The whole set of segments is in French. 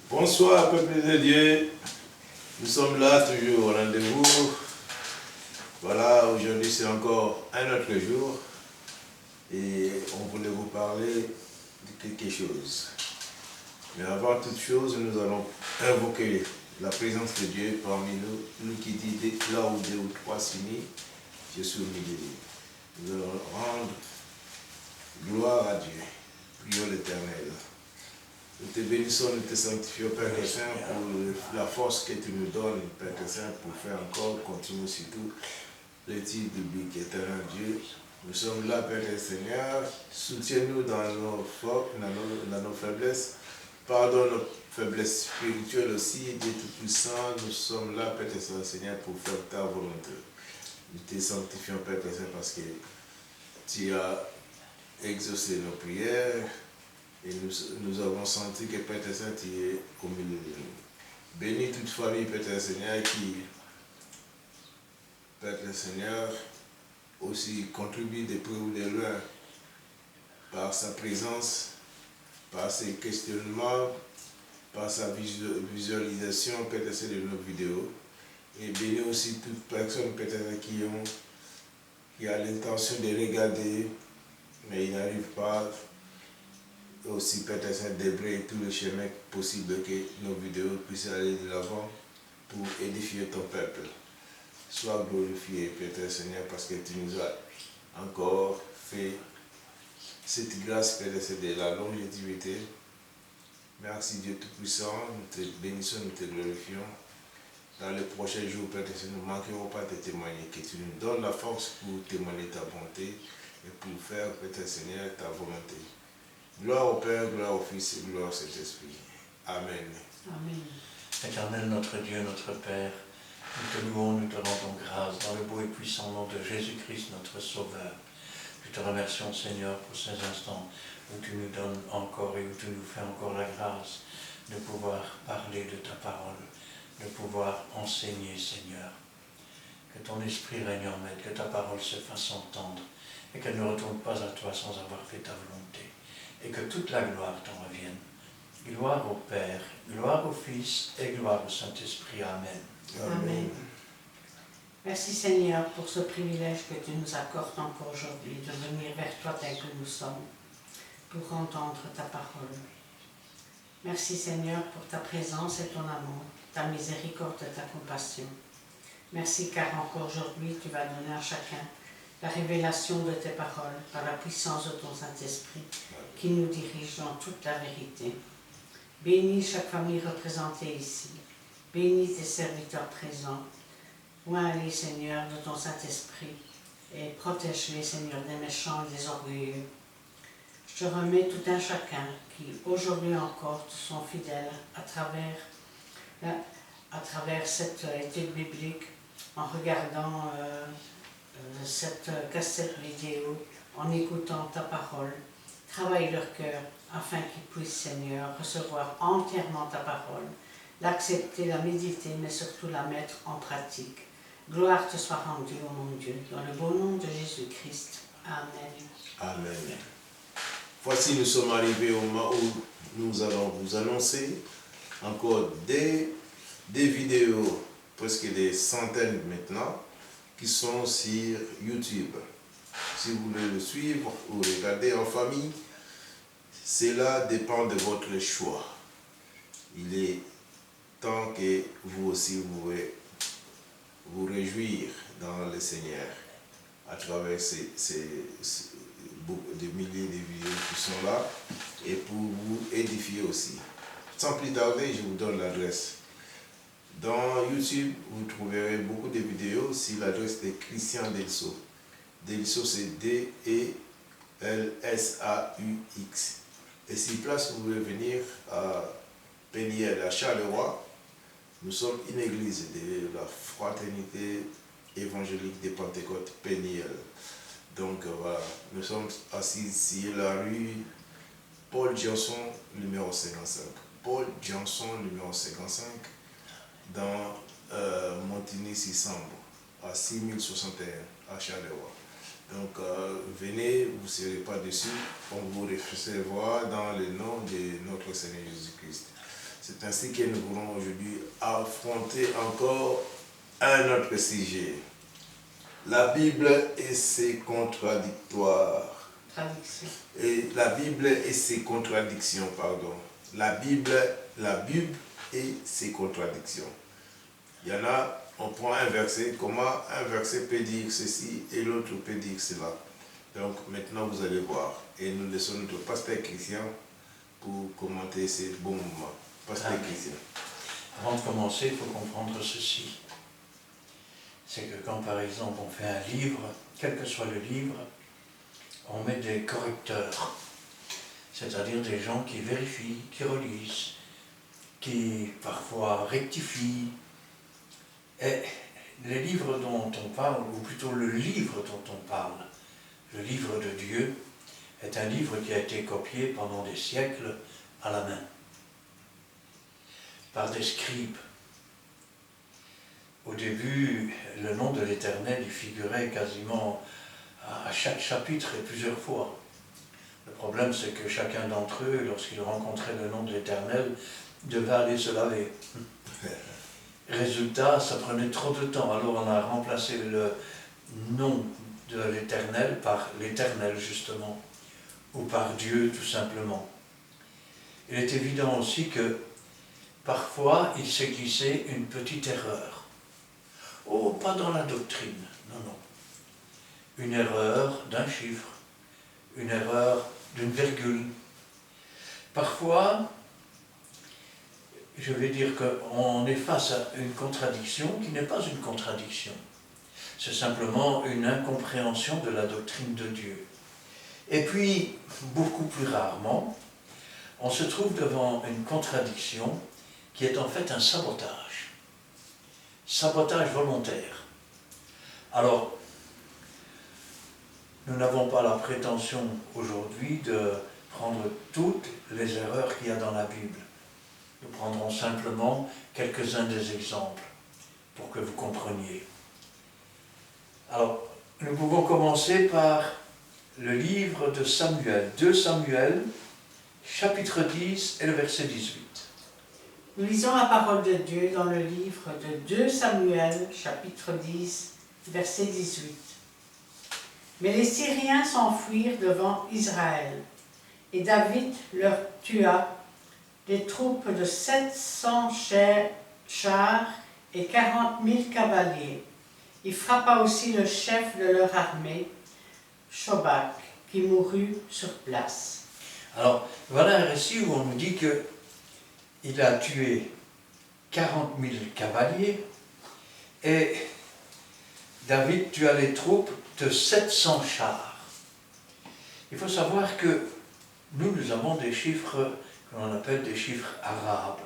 Bonsoir, peuple de Dieu. Nous sommes là, toujours au rendez-vous. Voilà, aujourd'hui c'est encore un autre jour. Et on voulait vous parler de quelque chose. Mais avant toute chose, nous allons invoquer la présence de Dieu parmi nous. Nous qui dit là où deux ou trois s'unissent, je suis au milieu. Nous allons rendre gloire à Dieu. Prions l'Éternel. Nous te bénissons, nous te sanctifions, Père Saint, pour la force que tu nous donnes, Père Saint, pour faire encore continuer surtout l'étude biblique. Éternel Dieu, nous sommes là, Père Seigneur, soutiens-nous dans nos faiblesses, pardonne nos faiblesses spirituelles aussi, Dieu Tout-Puissant, nous sommes là, Père Seigneur, pour faire ta volonté. Nous te sanctifions, Père Saint, parce que tu as exaucé nos prières. Et nous avons senti que Père Saint est au milieu de nous. Bénis toute famille, Père Seigneur, qui, Père Seigneur, aussi contribue de près ou de loin par sa présence, par ses questionnements, par sa visualisation, Père Seigneur, de nos vidéos. Et bénis aussi toute personne, Père Seigneur, qui a l'intention de regarder, mais il n'arrive pas. Aussi, Père Saint, débrayer tout le chemin possible que nos vidéos puissent aller de l'avant pour édifier ton peuple. Sois glorifié, Père Seigneur, parce que tu nous as encore fait cette grâce, Père Saint, de la longévité. Merci Dieu Tout-Puissant, nous te bénissons, nous te glorifions. Dans les prochains jours, Père Saint, nous ne manquerons pas de témoigner, que tu nous donnes la force pour témoigner ta bonté et pour faire, Père Seigneur, ta volonté. Gloire au Père, gloire au Fils et gloire au Saint-Esprit. Amen. Amen. Éternel notre Dieu, notre Père, nous te louons, nous te rendons grâce dans le beau et puissant nom de Jésus-Christ, notre Sauveur. Nous te remercions, Seigneur, pour ces instants où tu nous donnes encore et où tu nous fais encore la grâce de pouvoir parler de ta parole, de pouvoir enseigner, Seigneur. Que ton esprit règne en maître, que ta parole se fasse entendre et qu'elle ne retourne pas à toi sans avoir fait ta volonté. Et que toute la gloire t'en revienne. Gloire au Père, gloire au Fils et gloire au Saint-Esprit. Amen. Amen. Merci Seigneur pour ce privilège que tu nous accordes encore aujourd'hui de venir vers toi tel que nous sommes pour entendre ta parole. Merci Seigneur pour ta présence et ton amour, ta miséricorde et ta compassion. Merci car encore aujourd'hui tu vas donner à chacun la révélation de tes paroles par la puissance de ton Saint-Esprit qui nous dirige dans toute la vérité. Bénis chaque famille représentée ici. Bénis tes serviteurs présents. Oins-les, Seigneur, de ton Saint-Esprit et protège-les, Seigneur, des méchants et des orgueilleux. Je te remets tout un chacun qui, aujourd'hui encore, te sont fidèles à travers cette étude biblique, en regardant cette cassette vidéo, en écoutant ta parole. Travaille leur cœur afin qu'ils puissent, Seigneur, recevoir entièrement ta parole, l'accepter, la méditer, mais surtout la mettre en pratique. Gloire te soit rendue, ô mon Dieu, dans le beau nom de Jésus-Christ. Amen. Amen. Voici, nous sommes arrivés au moment où nous allons vous annoncer encore des vidéos, presque des centaines maintenant, qui sont sur YouTube. Si vous voulez le suivre ou regarder en famille, cela dépend de votre choix. Il est temps que vous aussi vous réjouir dans le Seigneur à travers des milliers de vidéos qui sont là et pour vous édifier aussi. Sans plus tarder, je vous donne l'adresse. Dans YouTube, vous trouverez beaucoup de vidéos sur l'adresse de Christian Delso. Delso, c'est D-E-L-S-A-U-X. Et sur place, vous pouvez venir à Péniel, à Charleroi. Nous sommes une église de la Fraternité évangélique des Pentecôtes Péniel. Donc voilà, nous sommes assis sur la rue Paul Janson, numéro 55. Paul Janson, numéro 55, dans Montigny-Sissambre, à 6061, à Charleroi. Donc venez, vous ne serez pas déçus, on vous recevra dans le nom de notre Seigneur Jésus-Christ. C'est ainsi que nous voulons aujourd'hui affronter encore un autre sujet. La Bible et ses contradictoires. Traduction. Et la Bible et ses contradictions, pardon. La Bible et ses contradictions. Il y en a, on prend un verset, comment un verset peut dire ceci et l'autre peut dire cela. Donc maintenant vous allez voir. Et nous laissons notre pasteur Christian pour commenter ces bons moments. Pasteur Christian. Avant de commencer, il faut comprendre ceci. C'est que quand par exemple on fait un livre, quel que soit le livre, on met des correcteurs. C'est-à-dire des gens qui vérifient, qui relisent, qui parfois rectifient. Et les livres dont on parle, ou plutôt le livre dont on parle, le livre de Dieu, est un livre qui a été copié pendant des siècles à la main, par des scribes. Au début, le nom de l'Éternel y figurait quasiment à chaque chapitre et plusieurs fois. Le problème, c'est que chacun d'entre eux, lorsqu'il rencontrait le nom de l'Éternel, devait aller se laver. Résultat, ça prenait trop de temps. Alors on a remplacé le nom de l'Éternel par l'Éternel, justement, ou par Dieu, tout simplement. Il est évident aussi que parfois, il s'est glissé une petite erreur. Oh, pas dans la doctrine, non, non. Une erreur d'un chiffre, une erreur d'une virgule. Parfois, je vais dire qu'on est face à une contradiction qui n'est pas une contradiction. C'est simplement une incompréhension de la doctrine de Dieu. Et puis, beaucoup plus rarement, on se trouve devant une contradiction qui est en fait un sabotage. Sabotage volontaire. Alors, nous n'avons pas la prétention aujourd'hui de prendre toutes les erreurs qu'il y a dans la Bible. Nous prendrons simplement quelques-uns des exemples pour que vous compreniez. Alors, nous pouvons commencer par le livre de Samuel, 2 Samuel, chapitre 10 et le verset 18. Nous lisons la parole de Dieu dans le livre de 2 Samuel, chapitre 10, verset 18. Mais les Syriens s'enfuirent devant Israël, et David leur tua des troupes de 700 chars et 40 000 cavaliers. Il frappa aussi le chef de leur armée, Shobak, qui mourut sur place. Alors, voilà un récit où on nous dit qu'il a tué 40 000 cavaliers et David tua les troupes de 700 chars. Il faut savoir que nous avons des chiffres que l'on appelle des chiffres arabes.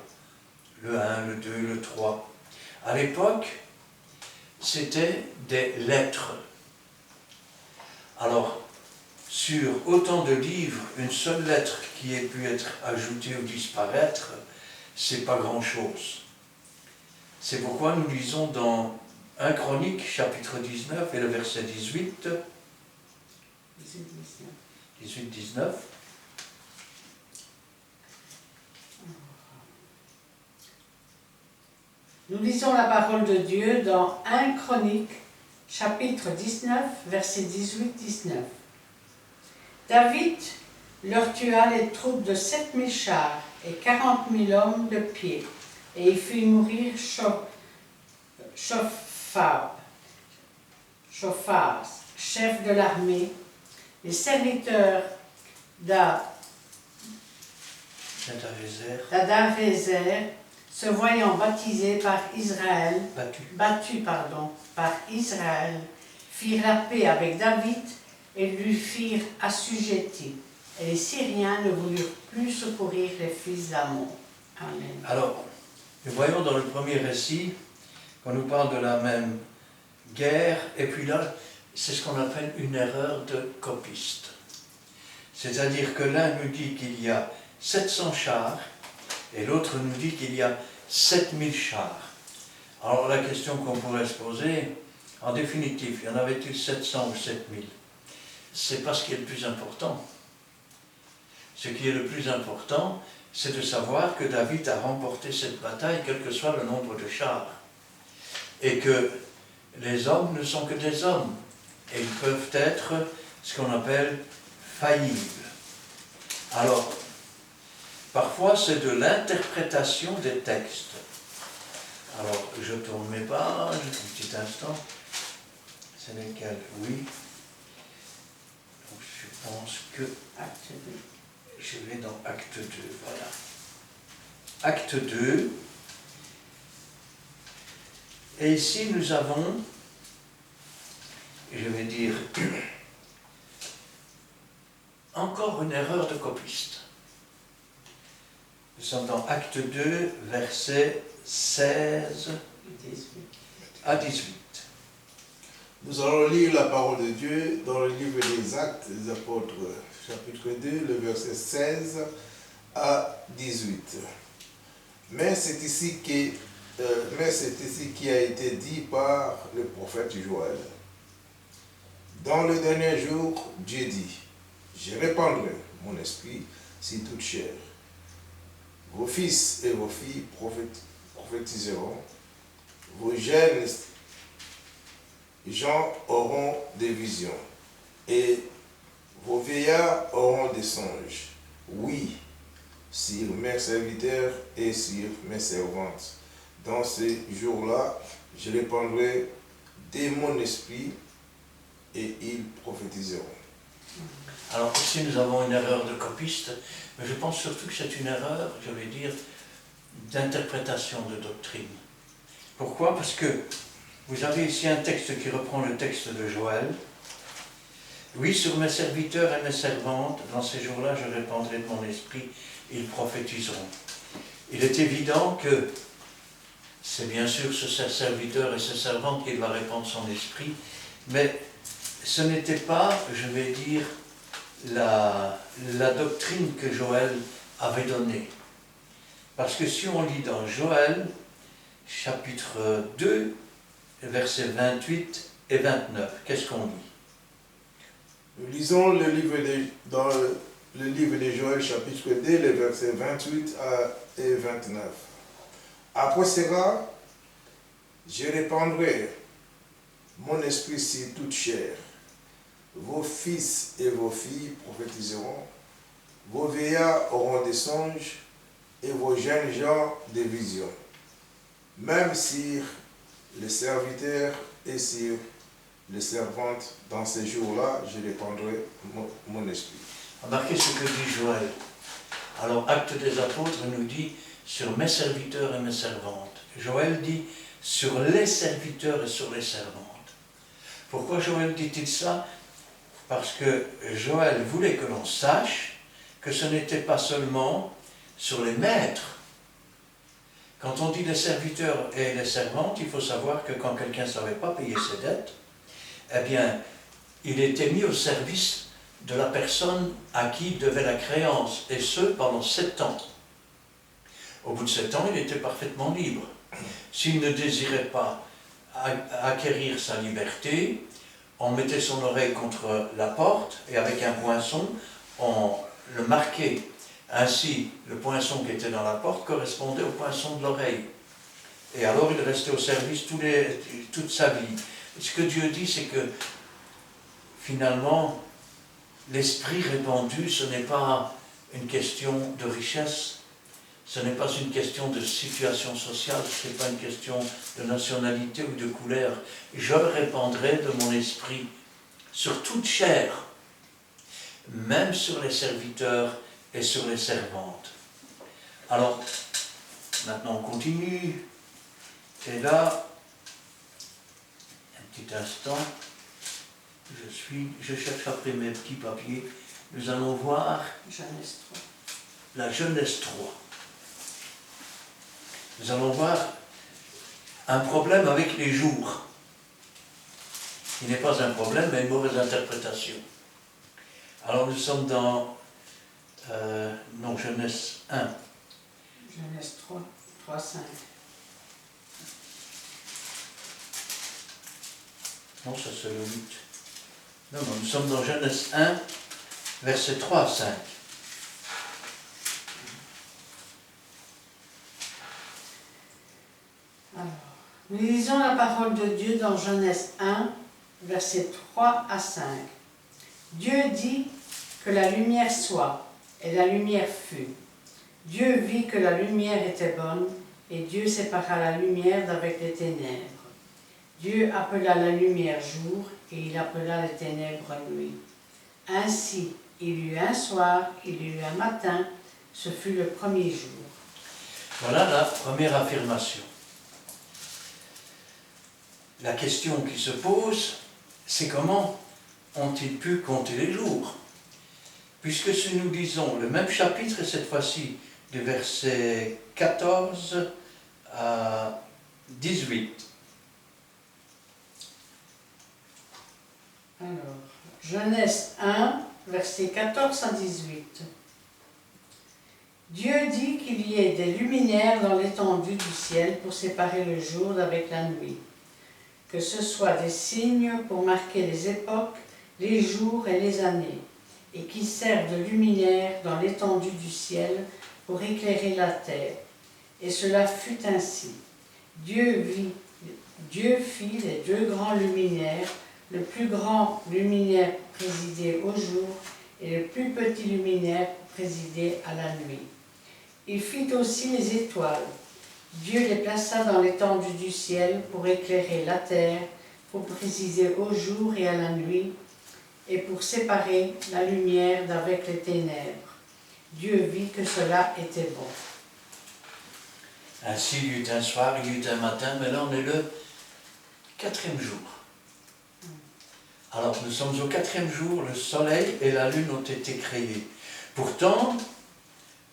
Le 1, le 2, le 3. À l'époque, c'était des lettres. Alors, sur autant de livres, une seule lettre qui ait pu être ajoutée ou disparaître, c'est pas grand-chose. C'est pourquoi nous lisons dans 1 Chronique, chapitre 19 et le verset 18. 18-19. Nous lisons la parole de Dieu dans 1 Chronique, chapitre 19, verset 18-19. David leur tua les troupes de 7000 chars et 40 000 hommes de pied, et il fit mourir Shophaz, chef de l'armée, les serviteurs d'Adarézer, se voyant baptisés par Israël, par Israël, firent la paix avec David et lui firent assujettis. Et les Syriens ne voulurent plus secourir les fils d'Ammon. Amen. Alors, nous voyons dans le premier récit qu'on nous parle de la même guerre, et puis là, c'est ce qu'on appelle une erreur de copiste. C'est-à-dire que l'un nous dit qu'il y a 700 chars, et l'autre nous dit qu'il y a 7000 chars. Alors la question qu'on pourrait se poser, en définitive, y en avait-il 700 ou 7000? C'est pas ce qui est le plus important. Ce qui est le plus important, c'est de savoir que David a remporté cette bataille, quel que soit le nombre de chars. Et que les hommes ne sont que des hommes. Et ils peuvent être ce qu'on appelle faillibles. Alors, parfois c'est de l'interprétation des textes. Alors, je tourne mes pages, un petit instant. C'est lesquels? Oui. Donc, je pense que Acte 2. je vais dans Acte 2, voilà. Acte 2. Et ici, nous avons, je vais dire, encore une erreur de copiste. Nous sommes dans Acte 2, versets 16 à 18. Nous allons lire la parole de Dieu dans le livre des Actes des Apôtres, chapitre 2, le verset 16 à 18. Mais c'est ici qui a été dit par le prophète Joël. Dans le dernier jour, Dieu dit, je répandrai mon esprit sur toute chair. Vos fils et vos filles prophétiseront, vos jeunes gens auront des visions, et vos vieillards auront des songes. Oui, sur mes serviteurs et sur mes servantes. Dans ces jours-là, je répandrai de mon esprit et ils prophétiseront. Alors ici nous avons une erreur de copiste, mais je pense surtout que c'est une erreur, je vais dire, d'interprétation de doctrine. Pourquoi? Parce que vous avez ici un texte qui reprend le texte de Joël. Oui, sur mes serviteurs et mes servantes, dans ces jours-là, je répandrai de mon esprit, ils prophétiseront. Il est évident que c'est bien sûr ce serviteur et ce servante qui va répandre son esprit, mais ce n'était pas, je vais dire, la doctrine que Joël avait donnée. Parce que si on lit dans Joël, chapitre 2, versets 28 et 29, qu'est-ce qu'on lit? Nous lisons dans le livre de Joël, chapitre 2, les versets 28 et 29. Après cela, je répandrai mon esprit sur toute chair. Vos fils et vos filles prophétiseront, vos vieillards auront des songes, et vos jeunes gens des visions. Même sur les serviteurs et sur les servantes, dans ces jours-là, je répandrai mon esprit. Remarquez ce que dit Joël. Alors, Acte des Apôtres nous dit sur mes serviteurs et mes servantes. Joël dit sur les serviteurs et sur les servantes. Pourquoi Joël dit-il ça? Parce que Joël voulait que l'on sache que ce n'était pas seulement sur les maîtres. Quand on dit les serviteurs et les servantes, il faut savoir que quand quelqu'un ne savait pas payer ses dettes, eh bien, il était mis au service de la personne à qui il devait la créance, et ce, pendant 7 ans. Au bout de 7 ans, il était parfaitement libre. S'il ne désirait pas acquérir sa liberté, on mettait son oreille contre la porte, et avec un poinçon, on le marquait. Ainsi, le poinçon qui était dans la porte correspondait au poinçon de l'oreille. Et alors, il restait au service toute sa vie. Ce que Dieu dit, c'est que, finalement, l'esprit répandu, ce n'est pas une question de richesse, ce n'est pas une question de situation sociale, ce n'est pas une question de nationalité ou de couleur. Je répandrai de mon esprit sur toute chair, même sur les serviteurs et sur les servantes. Alors, maintenant on continue, et là, un petit instant, je cherche après mes petits papiers, nous allons voir Genèse 3. la Genèse 3. Nous allons voir un problème avec les jours, qui n'est pas un problème, mais une mauvaise interprétation. Alors nous sommes dans Genèse 1. Genèse 3, 3, 5. Non, ça c'est le 8. Non, nous sommes dans Genèse 1, versets 3 à 5. Nous lisons la parole de Dieu dans Genèse 1, versets 3 à 5. Dieu dit que la lumière soit, et la lumière fut. Dieu vit que la lumière était bonne, et Dieu sépara la lumière d'avec les ténèbres. Dieu appela la lumière jour, et il appela les ténèbres nuit. Ainsi, il y eut un soir, il y eut un matin, ce fut le premier jour. Voilà la première affirmation. La question qui se pose, c'est comment ont-ils pu compter les jours? Puisque si nous lisons le même chapitre, cette fois-ci, du verset 14 à 18. Alors, Genèse 1, versets 14 à 18. Dieu dit qu'il y ait des luminaires dans l'étendue du ciel pour séparer le jour d'avec la nuit, que ce soit des signes pour marquer les époques, les jours et les années, et qui servent de luminaires dans l'étendue du ciel pour éclairer la terre. Et cela fut ainsi. Dieu fit les deux grands luminaires, le plus grand luminaire pour présider au jour et le plus petit luminaire pour présider à la nuit. Il fit aussi les étoiles. Dieu les plaça dans l'étendue du ciel pour éclairer la terre, pour présider au jour et à la nuit, et pour séparer la lumière d'avec les ténèbres. Dieu vit que cela était bon. Ainsi, il y eut un soir, il y eut un matin, mais là on est le 4e jour. Alors nous sommes au 4e jour, le soleil et la lune ont été créés. Pourtant,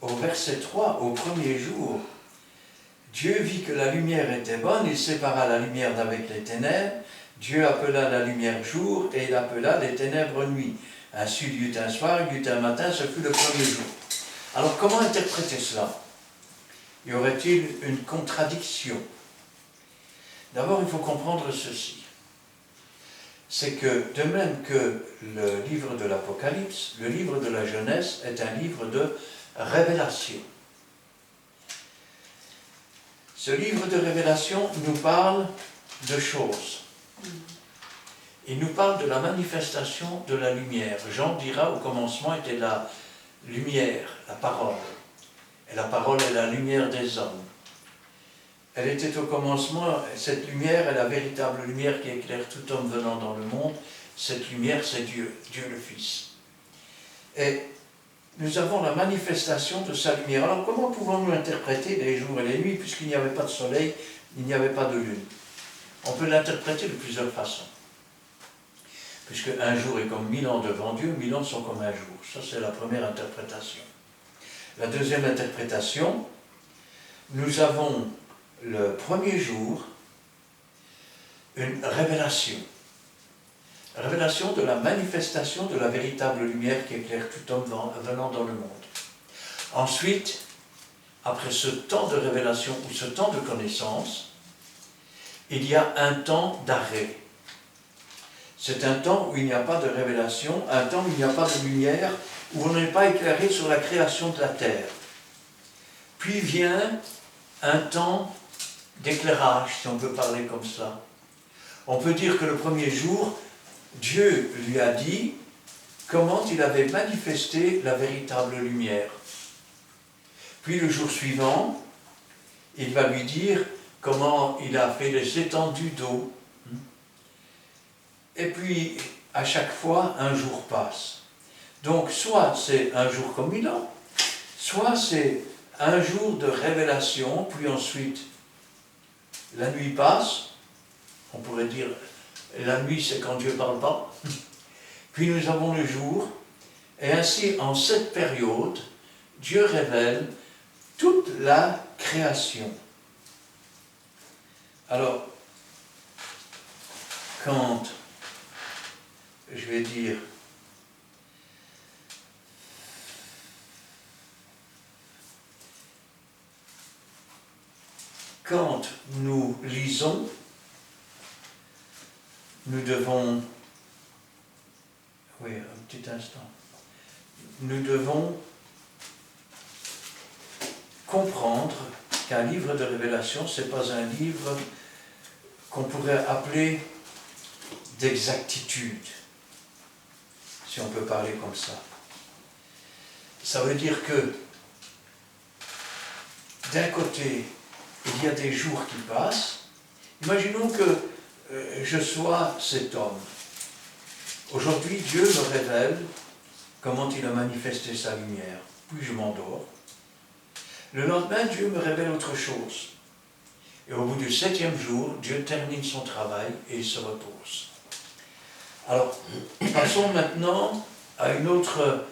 au verset 3, au premier jour, Dieu vit que la lumière était bonne, il sépara la lumière d'avec les ténèbres, Dieu appela la lumière jour et il appela les ténèbres nuit. Ainsi il y eut un soir, il y eut un matin, ce fut le premier jour. Alors comment interpréter cela? Y aurait-il une contradiction? D'abord, il faut comprendre ceci. C'est que, de même que le livre de l'Apocalypse, le livre de la Genèse est un livre de révélation. Ce livre de révélation nous parle de choses. Il nous parle de la manifestation de la lumière. Jean dira, au commencement était la lumière, la parole. Et la parole est la lumière des hommes. Elle était au commencement, cette lumière est la véritable lumière qui éclaire tout homme venant dans le monde. Cette lumière, c'est Dieu, Dieu le Fils. Et nous avons la manifestation de sa lumière. Alors comment pouvons-nous interpréter les jours et les nuits, puisqu'il n'y avait pas de soleil, il n'y avait pas de lune? On peut l'interpréter de plusieurs façons. Puisque un jour est comme 1000 ans devant Dieu, 1000 ans sont comme un jour. Ça, c'est la première interprétation. La deuxième interprétation, nous avons le premier jour une révélation. Révélation de la manifestation de la véritable lumière qui éclaire tout homme venant dans le monde. Ensuite, après ce temps de révélation ou ce temps de connaissance, il y a un temps d'arrêt. C'est un temps où il n'y a pas de révélation, un temps où il n'y a pas de lumière, où on n'est pas éclairé sur la création de la terre. Puis vient un temps d'éclairage, si on peut parler comme ça. On peut dire que le premier jour, Dieu lui a dit comment il avait manifesté la véritable lumière. Puis le jour suivant, il va lui dire comment il a fait les étendues d'eau. Et puis, à chaque fois, un jour passe. Donc, soit c'est un jour comme 1000 ans, soit c'est un jour de révélation, puis ensuite, la nuit passe. On pourrait dire, la nuit, c'est quand Dieu ne parle pas. Puis nous avons le jour, et ainsi, en cette période, Dieu révèle toute la création. Alors, quand, je vais dire, quand nous lisons, nous devons, oui, un petit instant, nous devons comprendre qu'un livre de révélation, ce n'est pas un livre qu'on pourrait appeler d'exactitude, si on peut parler comme ça. Ça veut dire que d'un côté, il y a des jours qui passent. Imaginons que je sois cet homme. Aujourd'hui, Dieu me révèle comment il a manifesté sa lumière. Puis je m'endors. Le lendemain, Dieu me révèle autre chose. Et au bout du 7e jour, Dieu termine son travail et il se repose. Alors, passons maintenant à une autre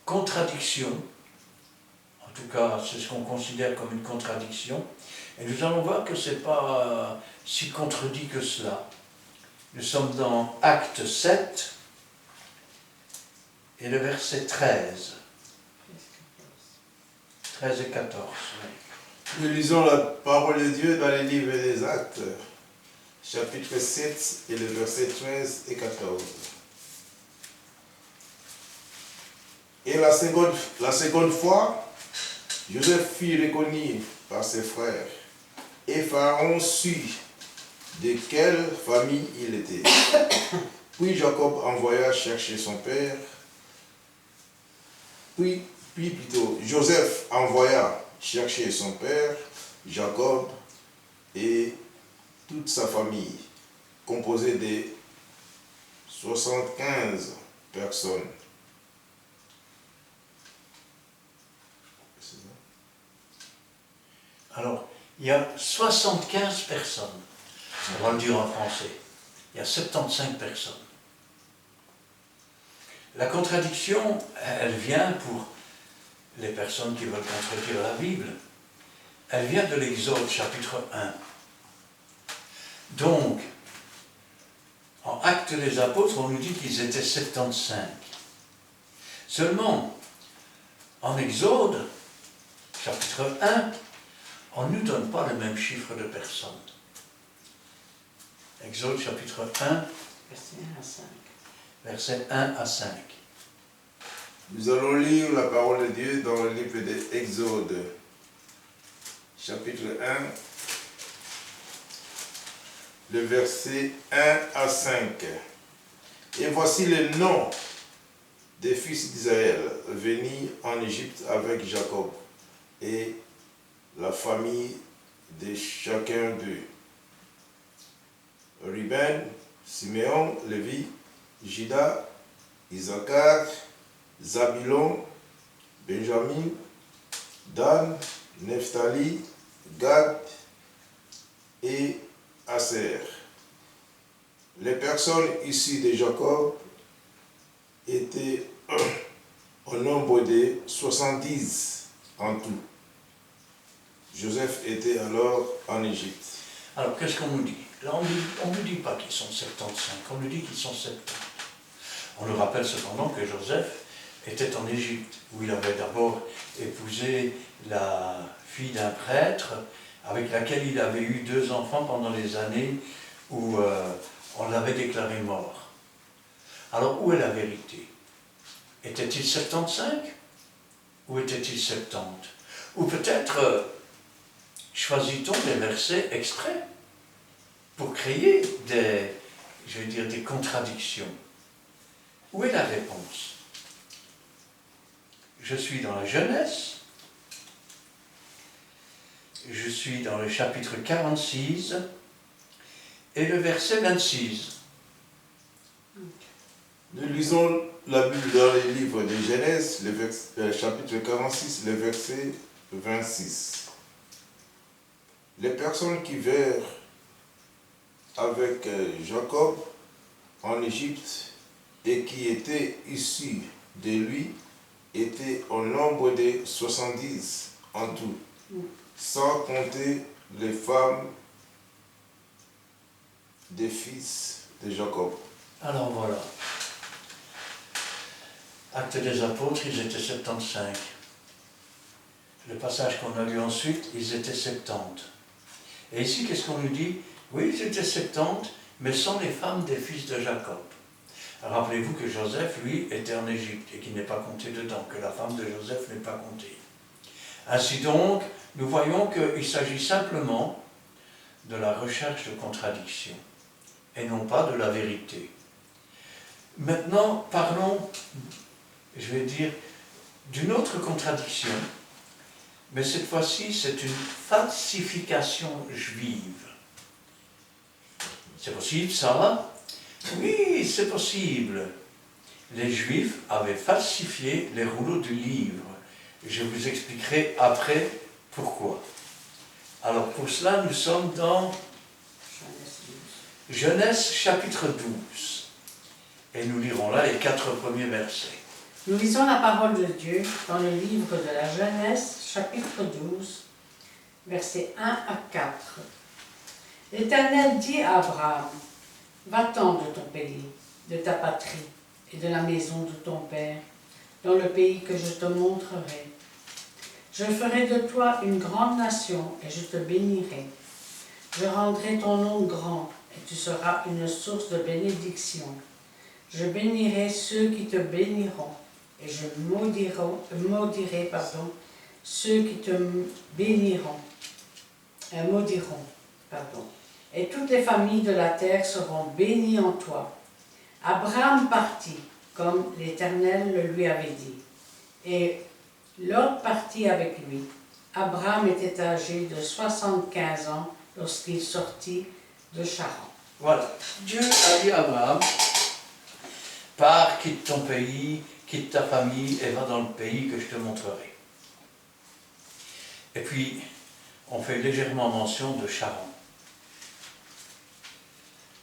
contradiction. En tout cas, c'est ce qu'on considère comme une contradiction. Et nous allons voir que ce n'est pas si contredit que cela. Nous sommes dans Acte 7 et le verset 13. 13 et 14. Oui. Nous lisons la parole de Dieu dans les livres des Actes, chapitre 7 et le verset 13 et 14. Et la seconde fois, Joseph fut reconnu par ses frères, et Pharaon sut de quelle famille il était. Puis Jacob envoya chercher son père, puis plutôt Joseph envoya chercher son père, Jacob, et toute sa famille, composée de 75 personnes. Alors, il y a 75 personnes. On va le dire en français. Il y a 75 personnes. La contradiction, elle vient pour les personnes qui veulent contredire la Bible. Elle vient de l'Exode chapitre 1. Donc, en Actes des Apôtres, on nous dit qu'ils étaient 75. Seulement, en Exode, chapitre 1, on ne nous donne pas le même chiffre de personnes. Exode chapitre 1, Verset 1 à 5. versets 1 à 5. Nous allons lire la parole de Dieu dans le livre de Exode, chapitre 1, le verset 1 à 5. Et voici les noms des fils d'Israël venus en Égypte avec Jacob et la famille de chacun d'eux. Ruben, Siméon, Lévi, Juda, Issachar, Zabulon, Benjamin, Dan, Nephtali, Gad et Aser. Les personnes issues de Jacob étaient au nombre de 70 en tout. Joseph était alors en Égypte. Alors, qu'est-ce qu'on nous dit? Là, on ne nous dit pas qu'ils sont 75, on nous dit qu'ils sont 70. On nous rappelle cependant que Joseph était en Égypte, où il avait d'abord épousé la fille d'un prêtre, avec laquelle il avait eu 2 enfants pendant les années où on l'avait déclaré mort. Alors, où est la vérité? Était-il 75 ou était-il 70? Ou peut-être choisit-on des versets extraits pour créer des contradictions? Où est la réponse? Je suis dans la Genèse, je suis dans le chapitre 46 et le verset 26. Nous lisons la Bible dans les livres de Genèse, le chapitre 46, le verset 26. Les personnes qui vinrent avec Jacob en Égypte et qui étaient issues de lui étaient au nombre de 70 en tout, sans compter les femmes des fils de Jacob. Alors voilà. Actes des Apôtres, ils étaient 75. Le passage qu'on a lu ensuite, ils étaient 70. Et ici, qu'est-ce qu'on nous dit? Oui, ils étaient 70, mais sans les femmes des fils de Jacob. Rappelez-vous que Joseph, lui, était en Égypte et qu'il n'est pas compté dedans, que la femme de Joseph n'est pas comptée. Ainsi donc, nous voyons qu'il s'agit simplement de la recherche de contradiction et non pas de la vérité. Maintenant, parlons, je vais dire, d'une autre contradiction, mais cette fois-ci, c'est une falsification juive. C'est possible, ça? Oui, c'est possible. Les Juifs avaient falsifié les rouleaux du livre. Je vous expliquerai après pourquoi. Alors, pour cela, nous sommes dans Genèse chapitre 12. Et nous lirons là les 4 premiers versets. Nous lisons la parole de Dieu dans le livre de la Genèse, chapitre 12, versets 1 à 4. L'Éternel dit à Abraham, « Va-t'en de ton pays, de ta patrie et de la maison de ton père, dans le pays que je te montrerai. Je ferai de toi une grande nation et je te bénirai. Je rendrai ton nom grand et tu seras une source de bénédiction. Je bénirai ceux qui te béniront et je maudirai ceux qui te maudiront. Et toutes les familles de la terre seront bénies en toi. » Abraham partit, comme l'Éternel le lui avait dit. Et Lot partit avec lui. Abraham était âgé de 75 ans lorsqu'il sortit de Charan. Voilà. Dieu a dit à Abraham, pars, quitte ton pays, quitte ta famille et va dans le pays que je te montrerai. Et puis, on fait légèrement mention de Charan.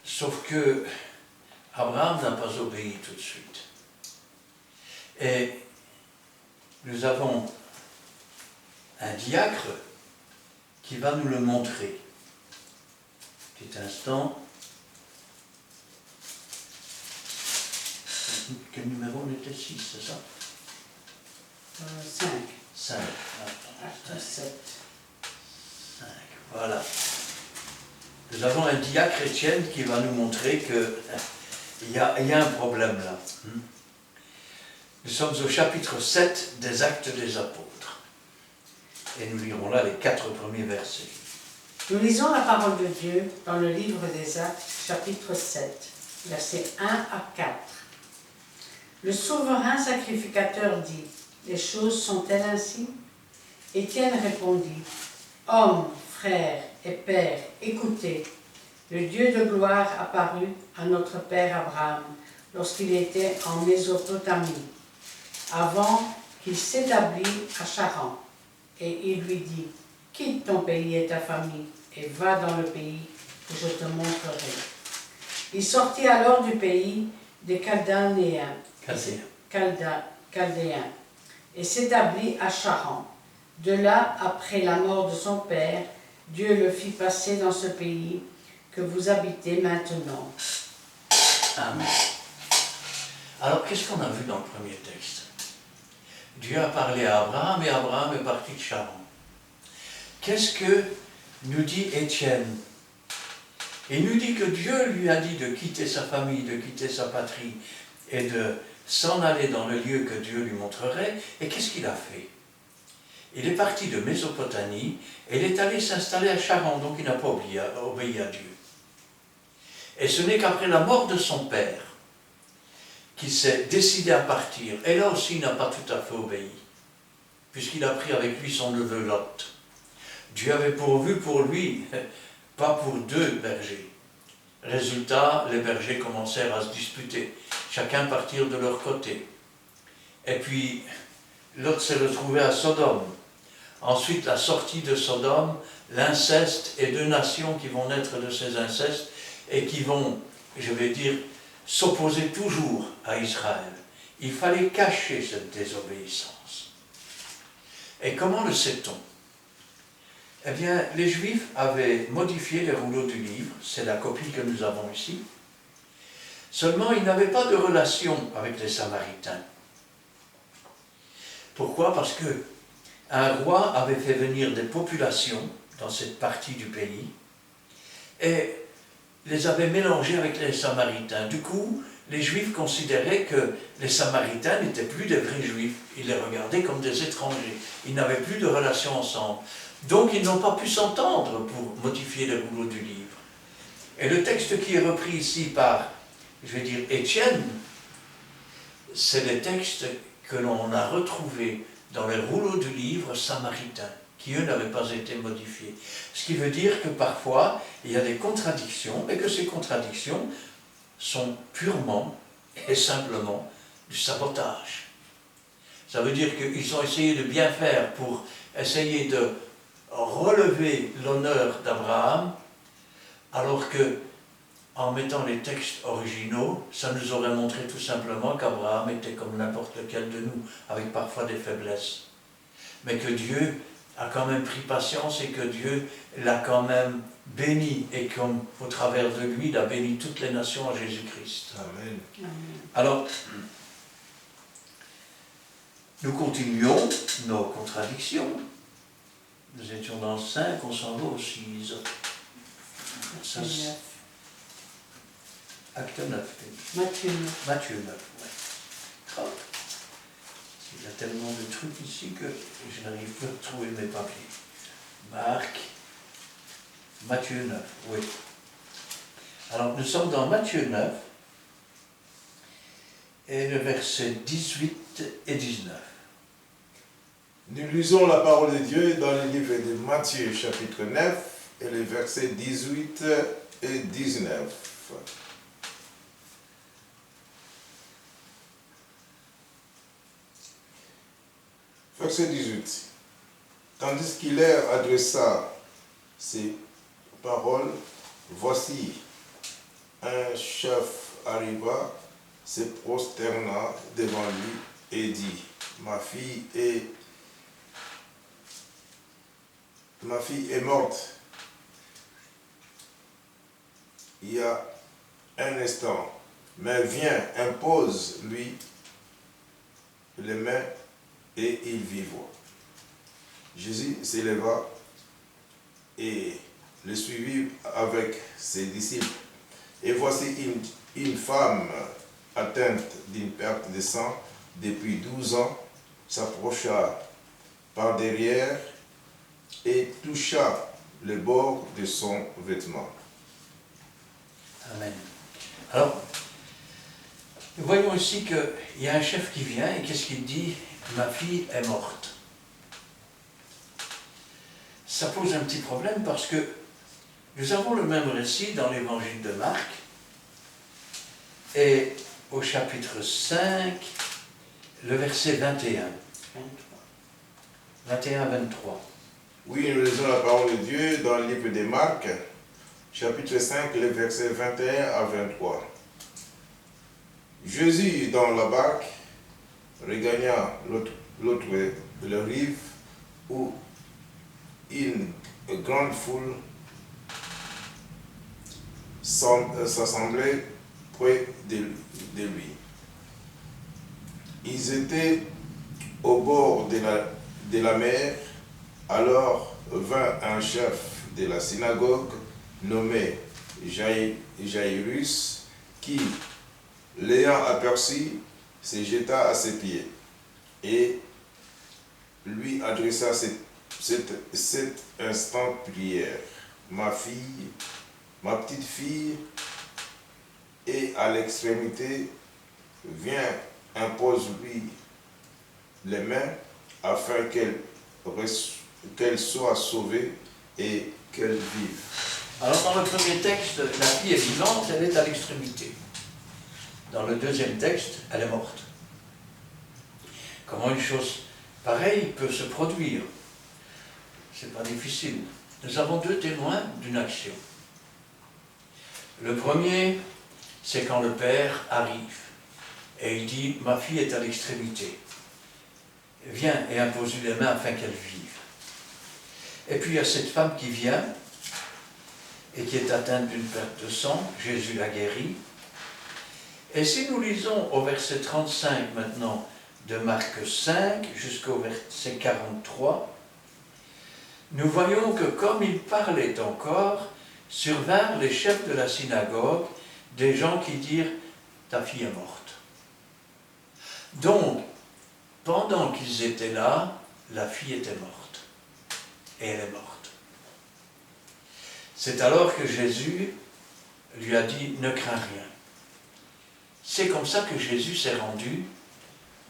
Sauf que Abraham n'a pas obéi tout de suite. Et nous avons un diacre qui va nous le montrer. Petit instant. Quel numéro on était? 6, c'est ça? 5. 5. Acte 7. 5, voilà. Nous avons un diacre Étienne qui va nous montrer qu'il y a un problème là. Nous sommes au chapitre 7 des Actes des Apôtres. Et nous lirons là les 4 premiers versets. Nous lisons la parole de Dieu dans le livre des Actes, chapitre 7, versets 1 à 4. Le souverain sacrificateur dit, « Les choses sont-elles ainsi ?» Étienne répondit, « Hommes, frères et pères, écoutez, le Dieu de gloire apparut à notre père Abraham lorsqu'il était en Mésopotamie, avant qu'il s'établît à Charan. Et il lui dit, « Quitte ton pays et ta famille, et va dans le pays que je te montrerai. » Il sortit alors du pays des Chaldéens et s'établit à Charan. De là, après la mort de son père, Dieu le fit passer dans ce pays que vous habitez maintenant. Amen. Alors, qu'est-ce qu'on a vu dans le premier texte? Dieu a parlé à Abraham et Abraham est parti de Charan. Qu'est-ce que nous dit Étienne? Il nous dit que Dieu lui a dit de quitter sa famille, de quitter sa patrie et de s'en aller dans le lieu que Dieu lui montrerait. Et qu'est-ce qu'il a fait? Il est parti de Mésopotamie et il est allé s'installer à Charan, donc il n'a pas obéi à Dieu. Et ce n'est qu'après la mort de son père qu'il s'est décidé à partir. Et là aussi, il n'a pas tout à fait obéi, puisqu'il a pris avec lui son neveu Lot. Dieu avait pourvu pour lui, pas pour 2 bergers. Résultat, les bergers commencèrent à se disputer, chacun partir de leur côté. Et puis, Lot s'est retrouvé à Sodome. Ensuite, la sortie de Sodome, l'inceste et 2 nations qui vont naître de ces incestes et qui vont, je vais dire, s'opposer toujours à Israël. Il fallait cacher cette désobéissance. Et comment le sait-on? Eh bien, les Juifs avaient modifié les rouleaux du livre, c'est la copie que nous avons ici. Seulement, ils n'avaient pas de relation avec les Samaritains. Pourquoi? Parce que un roi avait fait venir des populations dans cette partie du pays et les avait mélangés avec les Samaritains. Du coup, les Juifs considéraient que les Samaritains n'étaient plus des vrais Juifs. Ils les regardaient comme des étrangers. Ils n'avaient plus de relation ensemble. Donc ils n'ont pas pu s'entendre pour modifier les rouleaux du livre. Et le texte qui est repris ici par, je vais dire, Étienne, c'est le texte que l'on a retrouvé dans les rouleaux du livre samaritains, qui eux n'avaient pas été modifiés. Ce qui veut dire que parfois, il y a des contradictions, et que ces contradictions sont purement et simplement du sabotage. Ça veut dire qu'ils ont essayé de bien faire pour essayer de relever l'honneur d'Abraham, alors que, en mettant les textes originaux, ça nous aurait montré tout simplement qu'Abraham était comme n'importe lequel de nous, avec parfois des faiblesses. Mais que Dieu a quand même pris patience et que Dieu l'a quand même béni, et comme au travers de lui, il a béni toutes les nations à Jésus-Christ. Amen. Amen. Alors, nous continuons nos contradictions. Nous étions dans le 5, on s'en va au 6. Ça, Matthieu Acte 9. 9. Matthieu 9. Matthieu 9, ouais. Hop. Il y a tellement de trucs ici que je n'arrive plus à trouver mes papiers. Marc, Matthieu 9, oui. Alors, nous sommes dans Matthieu 9, et le verset 18 et 19. Nous lisons la parole de Dieu dans le livre de Matthieu, chapitre 9, et les versets 18 et 19. Verset 18. Tandis qu'il leur adressa ces paroles, voici, un chef arriva, se prosterna devant lui et dit, ma fille est morte il y a un instant, mais viens, impose-lui les mains et il vivra. Jésus s'éleva et le suivit avec ses disciples. Et voici une femme atteinte d'une perte de sang depuis 12 ans s'approcha par derrière et toucha le bord de son vêtement. Amen. Alors, nous voyons ici qu'il y a un chef qui vient et qu'est-ce qu'il dit? Ma fille est morte. Ça pose un petit problème parce que nous avons le même récit dans l'évangile de Marc et au chapitre 5, le verset 21. 21-23. Oui, nous lisons la parole de Dieu dans le livre de Marc, chapitre 5, les versets 21 à 23. Jésus, dans la barque, regagna l'autre rive où une grande foule s'assemblait près de lui. Ils étaient au bord de la mer. Alors vint un chef de la synagogue nommé Jairus qui, l'ayant aperçu, se jeta à ses pieds et lui adressa cette instante prière. Ma petite fille est à l'extrémité, viens, impose-lui les mains afin qu'elle soit sauvée et qu'elle vive. Alors dans le premier texte, la fille est vivante, elle est à l'extrémité. Dans le deuxième texte, elle est morte. Comment une chose pareille peut se produire? C'est pas difficile. Nous avons deux témoins d'une action. Le premier, c'est quand le père arrive et il dit « Ma fille est à l'extrémité. Viens et impose-lui les mains afin qu'elle vive. » Et puis il y a cette femme qui vient et qui est atteinte d'une perte de sang. Jésus la guérit. Et si nous lisons au verset 35 maintenant de Marc 5 jusqu'au verset 43, nous voyons que comme il parlait encore, survinrent les chefs de la synagogue, des gens qui dirent « Ta fille est morte ». Donc, pendant qu'ils étaient là, la fille était morte. et elle est morte. C'est alors que Jésus lui a dit « Ne crains rien ». C'est comme ça que Jésus s'est rendu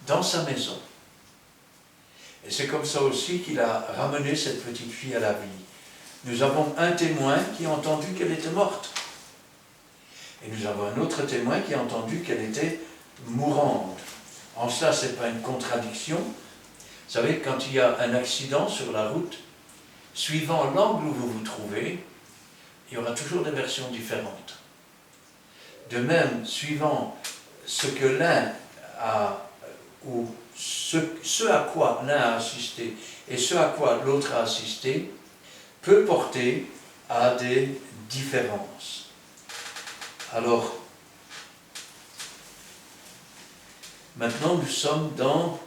dans sa maison. Et c'est comme ça aussi qu'il a ramené cette petite fille à la vie. Nous avons un témoin qui a entendu qu'elle était morte. Et nous avons un autre témoin qui a entendu qu'elle était mourante. En cela, ce n'est pas une contradiction. Vous savez, quand il y a un accident sur la route, suivant l'angle où vous vous trouvez, il y aura toujours des versions différentes. De même, suivant ce que l'un a, ou ce à quoi l'un a assisté et ce à quoi l'autre a assisté, peut porter à des différences. Alors, maintenant nous sommes dans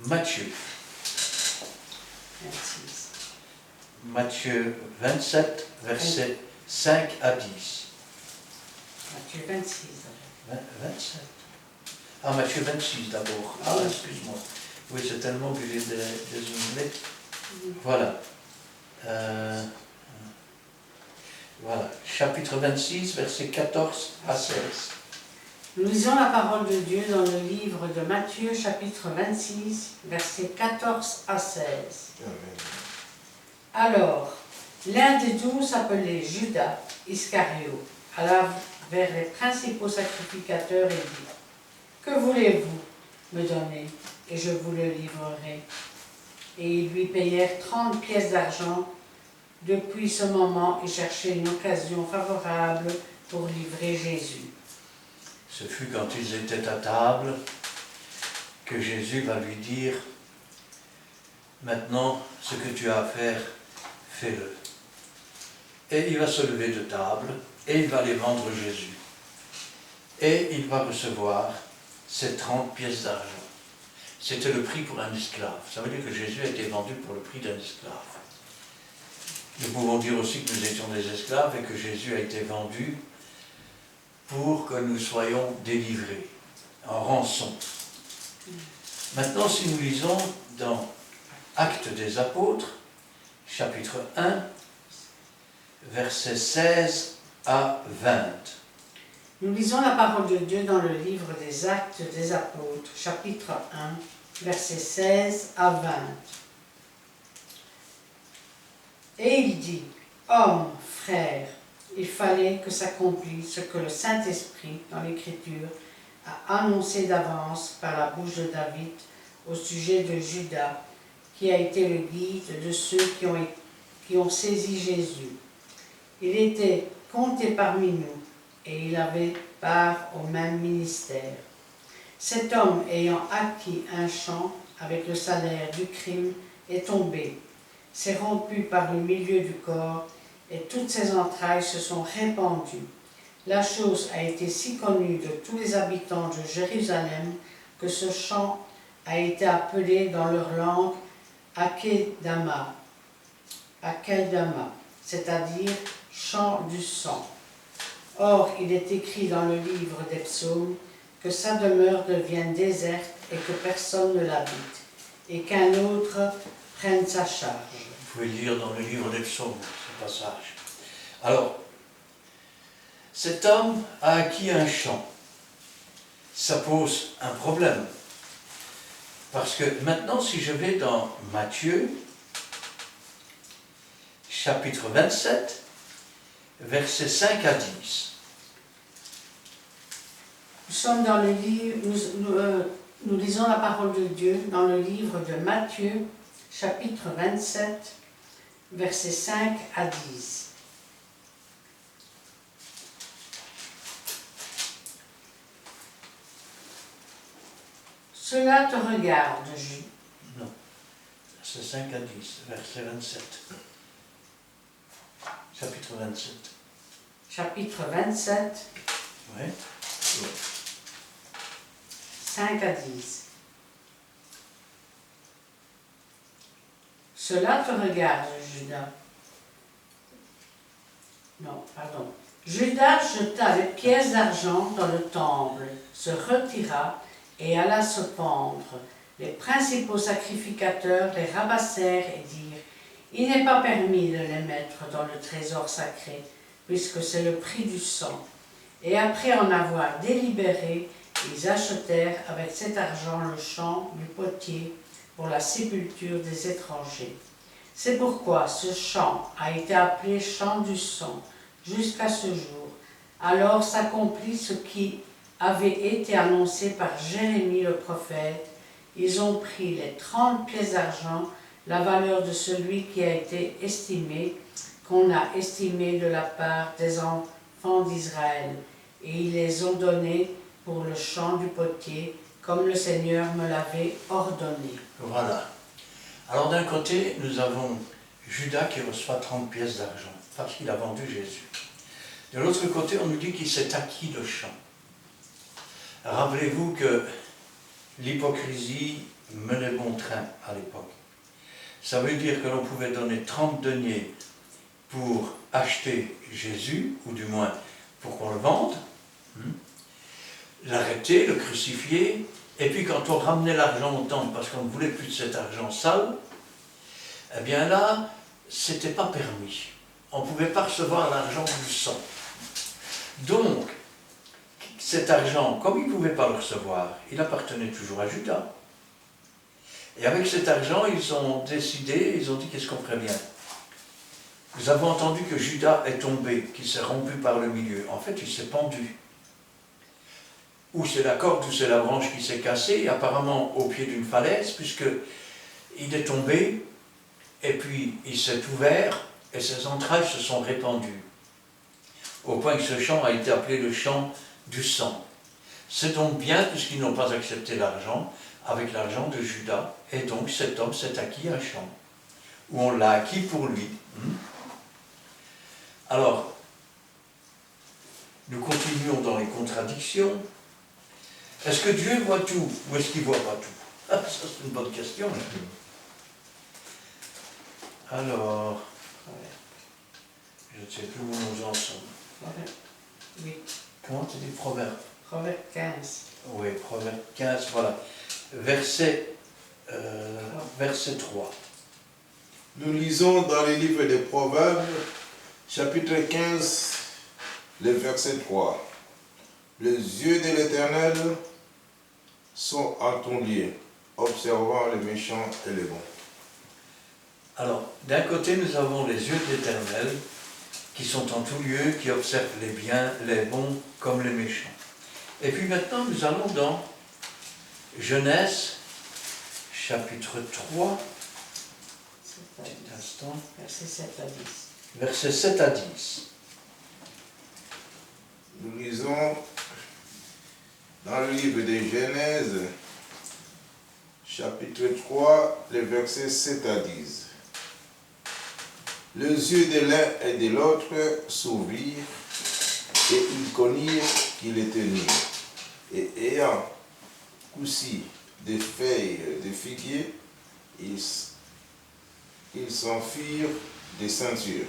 Matthieu. 26. Matthieu 27, versets 5 à 10. Matthieu 26. 27. Ah, Matthieu 26 d'abord. Ah, excuse-moi. Oui, c'est tellement que j'ai des onglets. Voilà. Voilà. Chapitre 26, versets 14 à 16. Nous lisons la parole de Dieu dans le livre de Matthieu, chapitre 26, versets 14 à 16. Alors, l'un des 12, appelé Judas Iscario, alla vers les principaux sacrificateurs et dit « Que voulez-vous me donner, et je vous le livrerai ?» Et ils lui payèrent 30 pièces d'argent. Depuis ce moment, ils cherchaient une occasion favorable pour livrer Jésus. Ce fut quand ils étaient à table que Jésus va lui dire « Maintenant, ce que tu as à faire, fais-le. » Et il va se lever de table et il va aller vendre Jésus. Et il va recevoir ces 30 pièces d'argent. C'était le prix pour un esclave. Ça veut dire que Jésus a été vendu pour le prix d'un esclave. Nous pouvons dire aussi que nous étions des esclaves et que Jésus a été vendu pour que nous soyons délivrés, en rançon. Maintenant, si nous lisons dans Actes des Apôtres, chapitre 1, versets 16 à 20. Nous lisons la parole de Dieu dans le livre des Actes des Apôtres, chapitre 1, versets 16 à 20. Et il dit, « Hommes, frères, il fallait que s'accomplisse ce que le Saint-Esprit, dans l'Écriture, a annoncé d'avance par la bouche de David au sujet de Judas, qui a été le guide de ceux qui ont saisi Jésus. Il était compté parmi nous, et il avait part au même ministère. Cet homme, ayant acquis un champ avec le salaire du crime, est tombé, s'est rompu par le milieu du corps, et toutes ses entrailles se sont répandues. La chose a été si connue de tous les habitants de Jérusalem que ce champ a été appelé dans leur langue Akeldama, c'est-à-dire champ du sang. Or, il est écrit dans le livre des psaumes que sa demeure devienne déserte et que personne ne l'habite, et qu'un autre prenne sa charge. Vous pouvez lire dans le livre des psaumes, ce passage. Alors, cet homme a acquis un champ. Ça pose un problème. Parce que maintenant, si je vais dans Matthieu, chapitre 27, versets 5 à 10. Nous sommes dans le livre, nous lisons la parole de Dieu dans le livre de Matthieu, chapitre 27, versets 5 à 10. Cela te regarde, Non, c'est 5 à 10, verset 27. Chapitre 27. Chapitre 27, Oui. 5 à 10. Cela te regarde, Judas. Non, pardon. Judas jeta les pièces d'argent dans le temple, se retira et alla se pendre. Les principaux sacrificateurs les rabassèrent et dirent Il n'est pas permis de les mettre dans le trésor sacré, puisque c'est le prix du sang. Et après en avoir délibéré, ils achetèrent avec cet argent le champ du potier pour la sépulture des étrangers. C'est pourquoi ce champ a été appelé champ du sang jusqu'à ce jour. Alors s'accomplit ce qui avait été annoncé par Jérémie le prophète. Ils ont pris les 30 pièces d'argent, la valeur de celui qui a été estimé, qu'on a estimé de la part des enfants d'Israël, et ils les ont donnés pour le champ du potier, comme le Seigneur me l'avait ordonné. Voilà. Alors d'un côté, nous avons Judas qui reçoit 30 pièces d'argent, parce qu'il a vendu Jésus. De l'autre côté, on nous dit qu'il s'est acquis le champ. Rappelez-vous que l'hypocrisie menait bon train à l'époque. Ça veut dire que l'on pouvait donner 30 deniers pour acheter Jésus, ou du moins pour qu'on le vende, l'arrêter, le crucifier, et puis quand on ramenait l'argent au temple parce qu'on ne voulait plus de cet argent sale, eh bien là, c'était pas permis. On ne pouvait pas recevoir l'argent du sang. Donc, cet argent, comme ils ne pouvaient pas le recevoir, il appartenait toujours à Judas. Et avec cet argent, ils ont décidé, ils ont dit qu'est-ce qu'on ferait bien. Vous avez entendu que Judas est tombé, qu'il s'est rompu par le milieu. En fait, il s'est pendu. Ou c'est la corde, ou c'est la branche qui s'est cassée, apparemment au pied d'une falaise, puisqu'il est tombé, et puis il s'est ouvert, et ses entrailles se sont répandues. Au point que ce champ a été appelé le champ du sang. C'est donc bien, puisqu'ils n'ont pas accepté l'argent, avec l'argent de Judas, et donc cet homme s'est acquis un champ, où on l'a acquis pour lui. Alors, nous continuons dans les contradictions. Est-ce que Dieu voit tout, ou est-ce qu'il ne voit pas tout? Ça, c'est une bonne question. Alors, je ne sais plus où nous en sommes. Oui. Comment tu dis Proverbe? Proverbe 15. Oui, Proverbe 15, voilà. Verset 3. Nous lisons dans le livre des Proverbes, chapitre 15, le verset 3. Les yeux de l'Éternel sont en ton lieu, observant les méchants et les bons. Alors, d'un côté, nous avons les yeux de l'Éternel, qui sont en tout lieu, qui observent les biens, les bons comme les méchants. Et puis maintenant, nous allons dans Genèse, chapitre 3, petit instant, Verset 7 à 10. versets 7 à 10. Nous lisons dans le livre de Genèse, chapitre 3, les versets 7 à 10. Les yeux de l'un et de l'autre s'ouvrirent, et ils connurent qu'il était nu. Et ayant cousu des feuilles de figuier, ils s'en firent des ceintures.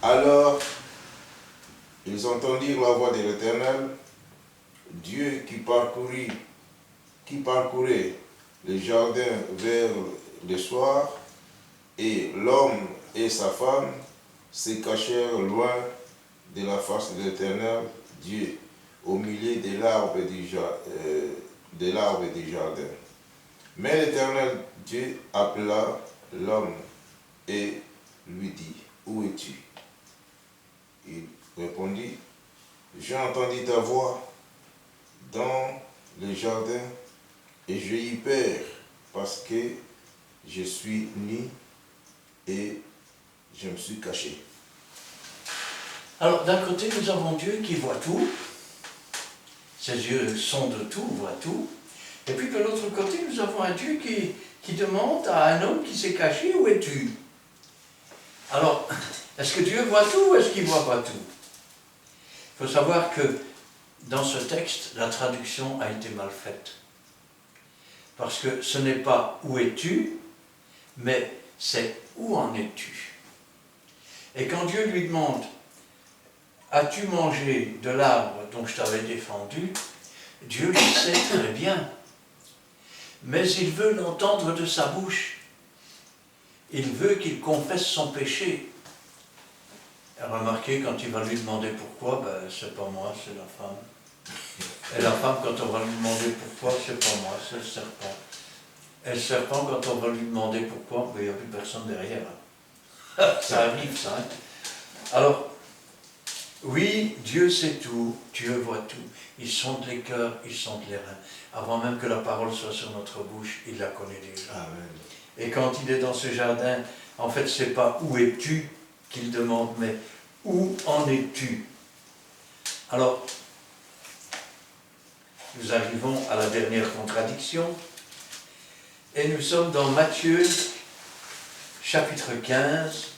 Alors, ils entendirent la voix de l'Éternel, Dieu qui parcourait les jardins vers le soir, et l'homme et sa femme se cachèrent loin de la face de l'Éternel, Dieu, au milieu de l'arbre du jardin. Mais l'Éternel Dieu appela l'homme et lui dit, où es-tu? Il répondit, j'ai entendu ta voix dans le jardin et j'ai eu peur parce que je suis nu et je me suis caché. Alors, d'un côté, nous avons Dieu qui voit tout. Ses yeux sondent tout, voient tout. Et puis de l'autre côté, nous avons un Dieu qui demande à un homme qui s'est caché, où es-tu? Alors, est-ce que Dieu voit tout ou est-ce qu'il ne voit pas tout? Il faut savoir que dans ce texte, la traduction a été mal faite. Parce que ce n'est pas où es-tu, mais c'est où en es-tu? Et quand Dieu lui demande, as-tu mangé de l'arbre dont je t'avais défendu? Dieu le sait très bien. Mais il veut l'entendre de sa bouche. il veut qu'il confesse son péché. Remarquez, quand il va lui demander pourquoi, ben, c'est pas moi, c'est la femme. Et la femme, quand on va lui demander pourquoi, c'est pas moi, c'est le serpent. Et le serpent, quand on va lui demander pourquoi, ben, il n'y a plus personne derrière. Ça arrive, ça. Hein. Alors, oui, Dieu sait tout, Dieu voit tout. Il sonde les cœurs, il sonde les reins. Avant même que la parole soit sur notre bouche, il la connaît déjà. Amen. Et quand il est dans ce jardin, en fait, c'est pas où es-tu qu'il demande, mais où en es-tu? Alors, nous arrivons à la dernière contradiction, et nous sommes dans Matthieu, chapitre 15,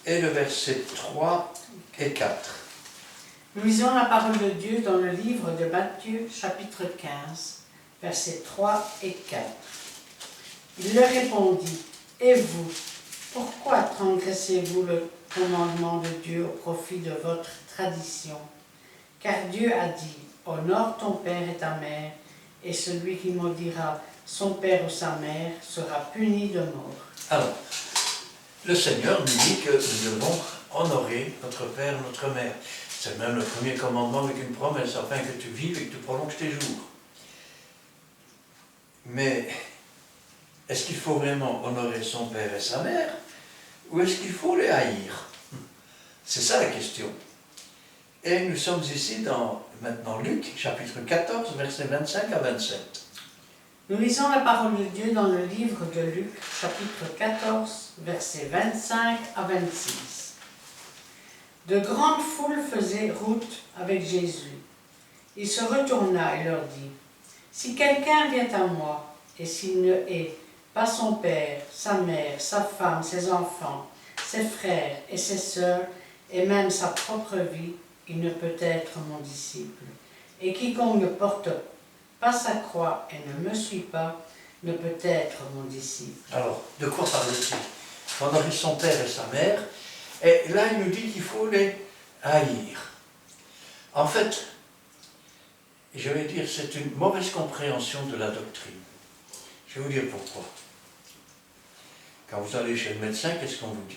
et le verset 3 et 4. Nous lisons la parole de Dieu dans le livre de Matthieu, chapitre 15, versets 3 et 4. Il leur répondit, « Et vous, pourquoi transgressez-vous le commandement de Dieu au profit de votre tradition? Car Dieu a dit, « Honore ton père et ta mère, et celui qui maudira son père ou sa mère sera puni de mort. » Alors, le Seigneur nous dit que nous devons honorer notre père, notre mère. C'est même le premier commandement avec une promesse, afin que tu vives et que tu prolonges tes jours. Mais est-ce qu'il faut vraiment honorer son père et sa mère, ou est-ce qu'il faut les haïr? C'est ça la question. Et nous sommes ici dans, maintenant, Luc, chapitre 14, versets 25 à 27. Nous lisons la parole de Dieu dans le livre de Luc, chapitre 14, versets 25 à 26. De grandes foules faisaient route avec Jésus. Il se retourna et leur dit, « Si quelqu'un vient à moi, et s'il ne hait pas son père, sa mère, sa femme, ses enfants, ses frères et ses sœurs, et même sa propre vie, il ne peut être mon disciple. Et quiconque ne porte pas sa croix et ne me suit pas, ne peut être mon disciple. » Alors, de quoi parle-t-il? Honorer son père et sa mère. Et là, il nous dit qu'il faut les haïr. En fait, je vais dire, c'est une mauvaise compréhension de la doctrine. Je vais vous dire pourquoi. Quand vous allez chez le médecin, qu'est-ce qu'on vous dit?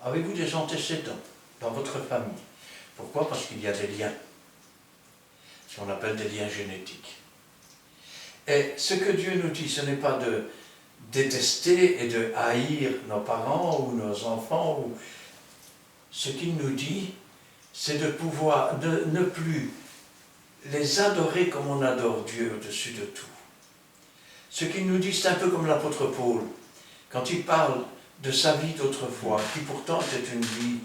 Avez-vous des antécédents dans votre famille? Pourquoi? Parce qu'il y a des liens. Ce qu'on appelle des liens génétiques. Et ce que Dieu nous dit, ce n'est pas de détester et de haïr nos parents ou nos enfants. Ce qu'il nous dit, c'est de pouvoir ne plus les adorer comme on adore Dieu au-dessus de tout. Ce qu'il nous dit, c'est un peu comme l'apôtre Paul, quand il parle de sa vie d'autrefois, qui pourtant était une vie,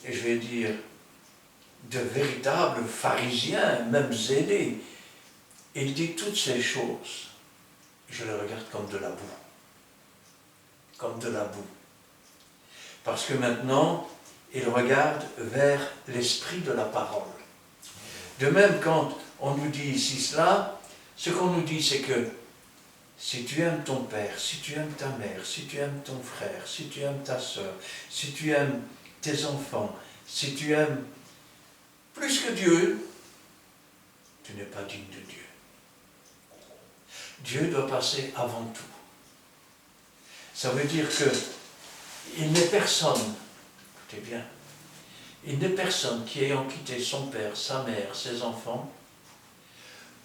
et je vais dire, de véritables pharisiens, même zélés. Il dit toutes ces choses, je les regarde comme de la boue. Comme de la boue. Parce que maintenant, il regarde vers l'esprit de la parole. De même, quand on nous dit ici cela, ce qu'on nous dit, c'est que si tu aimes ton père, si tu aimes ta mère, si tu aimes ton frère, si tu aimes ta soeur, si tu aimes tes enfants, si tu aimes plus que Dieu, tu n'es pas digne de Dieu. Dieu doit passer avant tout. Ça veut dire que il n'est personne, écoutez bien, il n'est personne qui ayant quitté son père, sa mère, ses enfants,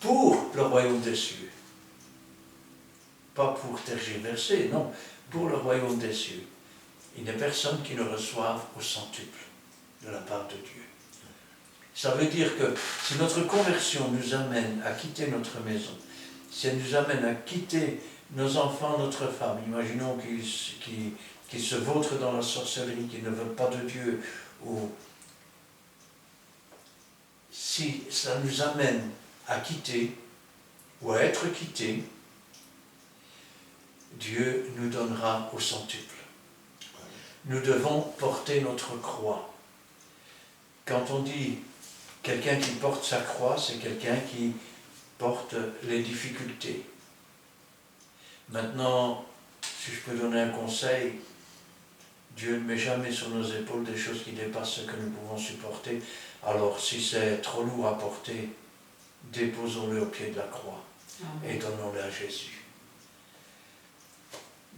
pour le royaume des cieux. Pas pour tergiverser, non, pour le royaume des cieux. Il n'est personne qui ne reçoive au centuple de la part de Dieu. Ça veut dire que si notre conversion nous amène à quitter notre maison, si elle nous amène à quitter nos enfants, notre femme, imaginons qu'ils se vautrent dans la sorcellerie, qu'ils ne veulent pas de Dieu, ou si ça nous amène à quitter, ou à être quittés, Dieu nous donnera au centuple. Nous devons porter notre croix. Quand on dit quelqu'un qui porte sa croix, c'est quelqu'un qui porte les difficultés. Maintenant, si je peux donner un conseil, Dieu ne met jamais sur nos épaules des choses qui dépassent ce que nous pouvons supporter. Alors, si c'est trop lourd à porter, déposons-le au pied de la croix. Amen. Et donnons-le à Jésus.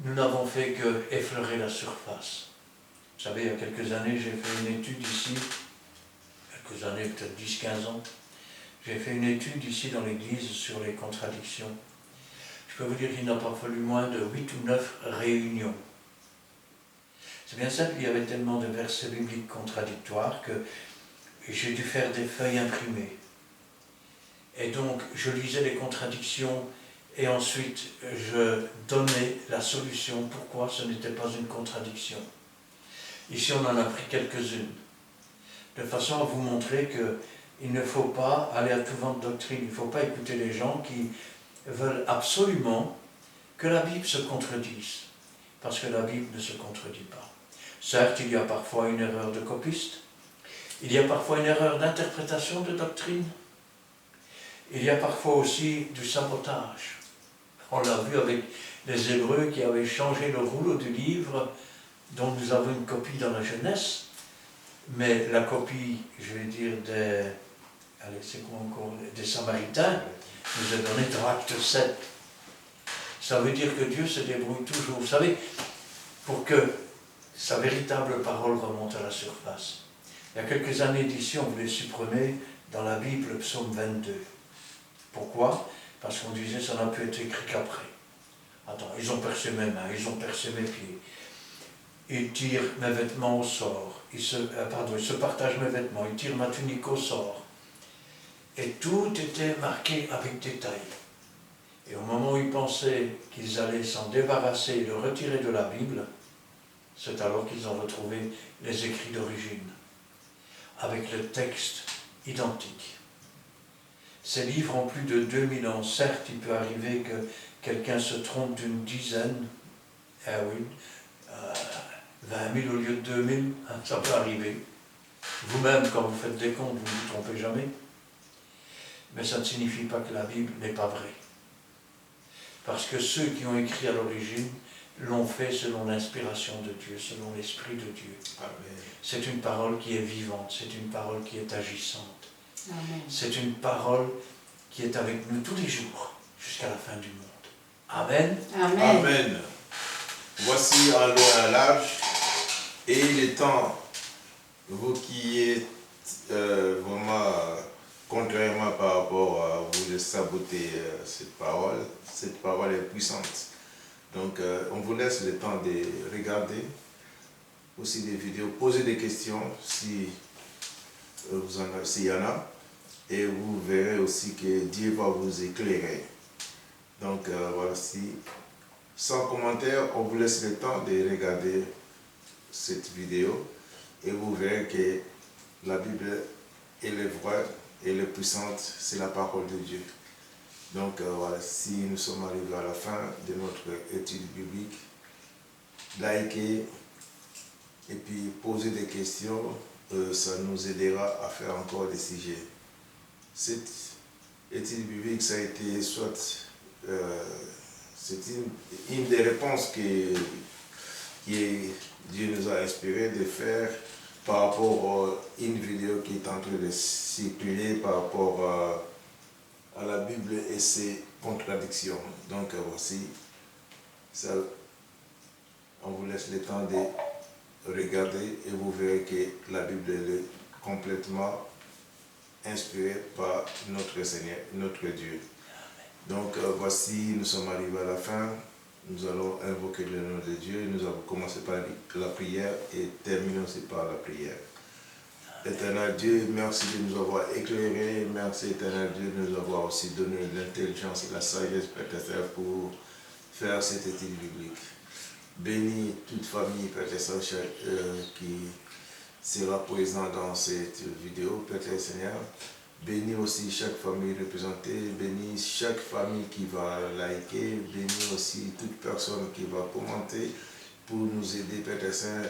nous n'avons fait que effleurer la surface. Vous savez, il y a quelques années, j'ai fait une étude ici, quelques années, peut-être 10-15 ans, j'ai fait une étude ici dans l'église sur les contradictions. Je peux vous dire qu'il n'a pas fallu moins de 8 ou 9 réunions. C'est bien simple, il y avait tellement de versets bibliques contradictoires que j'ai dû faire des feuilles imprimées. Et donc, je lisais les contradictions et ensuite, je donnais la solution pourquoi ce n'était pas une contradiction. Ici, on en a pris quelques-unes, de façon à vous montrer qu'il ne faut pas aller à tout vent de doctrine, il ne faut pas écouter les gens qui veulent absolument que la Bible se contredise, parce que la Bible ne se contredit pas. Certes, il y a parfois une erreur de copiste, il y a parfois une erreur d'interprétation de doctrine, il y a parfois aussi du sabotage. On l'a vu avec les Hébreux qui avaient changé le rouleau du livre dont nous avons une copie dans la Genèse, mais la copie, je vais dire, des Samaritains, nous est donnée dans Acte 7. Ça veut dire que Dieu se débrouille toujours. Vous savez, pour que sa véritable parole remonte à la surface. Il y a quelques années d'ici, on voulait supprimer dans la Bible le psaume 22. Pourquoi? Parce qu'on disait que ça n'a pu être écrit qu'après. Attends, ils ont percé mes mains, ils ont percé mes pieds. Ils tirent mes vêtements au sort. Ils se partagent mes vêtements, ils tirent ma tunique au sort. Et tout était marqué avec détail. Et au moment où ils pensaient qu'ils allaient s'en débarrasser et le retirer de la Bible, c'est alors qu'ils ont retrouvé les écrits d'origine, avec le texte identique. Ces livres ont plus de 2000 ans. Certes, il peut arriver que quelqu'un se trompe d'une dizaine, 20 000 au lieu de 2000, ça peut arriver. Vous-même, quand vous faites des comptes, vous ne vous trompez jamais. Mais ça ne signifie pas que la Bible n'est pas vraie. Parce que ceux qui ont écrit à l'origine l'ont fait selon l'inspiration de Dieu, selon l'Esprit de Dieu. Amen. C'est une parole qui est vivante, c'est une parole qui est agissante. Amen. C'est une parole qui est avec nous tous les jours, jusqu'à la fin du monde. Amen. Amen. Amen. Voici en long et en large, et il est temps, vous qui êtes vraiment, contrairement par rapport à vous, de saboter cette parole est puissante. Donc on vous laisse le temps de regarder aussi des vidéos, poser des questions si s'il y en a, et vous verrez aussi que Dieu va vous éclairer. Donc voici, sans commentaire, on vous laisse le temps de regarder cette vidéo et vous verrez que la Bible, elle est vraie, elle est puissante, c'est la parole de Dieu. Donc voilà, si nous sommes arrivés à la fin de notre étude biblique, likez et puis poser des questions, ça nous aidera à faire encore des sujets. Cette étude biblique, ça a été soit c'est une des réponses que Dieu nous a inspiré de faire par rapport à une vidéo qui est en train de circuler par rapport à la Bible et ses contradictions. Donc voici, ça, on vous laisse le temps de regarder et vous verrez que la Bible est complètement inspirée par notre Seigneur, notre Dieu. Donc voici, nous sommes arrivés à la fin. Nous allons invoquer le nom de Dieu. Nous allons commencer par la prière et terminer aussi par la prière. Éternel Dieu, merci de nous avoir éclairés. Merci Éternel Dieu de nous avoir aussi donné l'intelligence et la sagesse, Père Saint, pour faire cette étude biblique. Bénis toute famille, Père Saint, qui sera présent dans cette vidéo, Père Seigneur. Bénis aussi chaque famille représentée, bénis chaque famille qui va liker, bénis aussi toute personne qui va commenter pour nous aider, Père Saint,